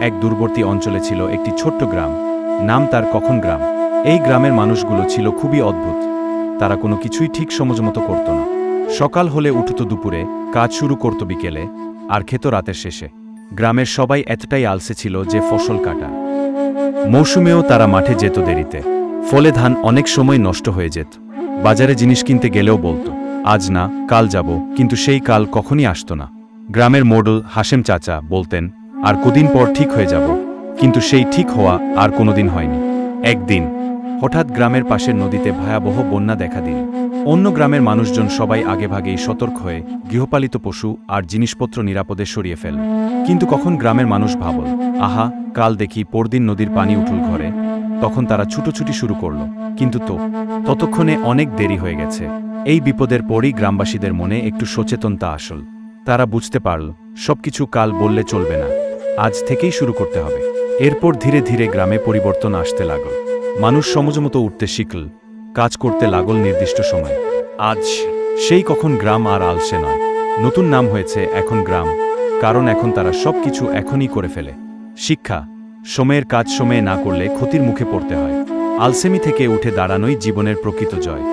এক দূরবর্তী অঞ্চলে ছিল একটি ছোট্ট গ্রাম। নাম তার কখন গ্রাম। এই গ্রামের মানুষগুলো ছিল খুবই অদ্ভুত। তারা কোনো কিছুই ঠিক সময়মতো করত না। সকাল হলে উঠত দুপুরে, কাজ শুরু করত বিকেলে, আর খেত রাতের শেষে। গ্রামের সবাই এতটাই আলসে ছিল যে ফসল কাটা মৌসুমেও তারা মাঠে যেত দেরিতে। ফলে ধান অনেক সময় নষ্ট হয়ে যেত। বাজারে জিনিস কিনতে গেলেও বলতো, আজ না, কাল যাব, কিন্তু সেই কাল কখনই আসতো না। গ্রামের মোড়ল হাশেম চাচা বলতেন, আর কদিন পর ঠিক হয়ে যাব, কিন্তু সেই ঠিক হওয়া আর কোনোদিন হয়নি। একদিন হঠাৎ গ্রামের পাশের নদীতে ভয়াবহ বন্যা দেখা দিল। অন্য গ্রামের মানুষজন সবাই আগেভাগেই সতর্ক হয়ে গৃহপালিত পশু আর জিনিসপত্র নিরাপদে সরিয়ে ফেল। কিন্তু কখন গ্রামের মানুষ ভাবল, আহা, কাল দেখি পরদিন নদীর পানি উঠল ঘরে, তখন তারা ছুটোছুটি শুরু করল। কিন্তু ততক্ষণে অনেক দেরি হয়ে গেছে। এই বিপদের পরই গ্রামবাসীদের মনে একটু সচেতনতা আসল। তারা বুঝতে পারল, সবকিছু কাল বললে চলবে না, আজ থেকেই শুরু করতে হবে। এরপর ধীরে ধীরে গ্রামে পরিবর্তন আসতে লাগল। মানুষ সময়মতো উঠতে শিখল, কাজ করতে লাগল নির্দিষ্ট সময়। আজ সেই কখন গ্রাম আর আলসে নয়। নতুন নাম হয়েছে এখন গ্রাম, কারণ এখন তারা সবকিছু এখনই করে ফেলে। শিক্ষা, সময়ের কাজ সময়ে না করলে ক্ষতির মুখে পড়তে হয়। আলসেমি থেকে উঠে দাঁড়ানোই জীবনের প্রকৃত জয়।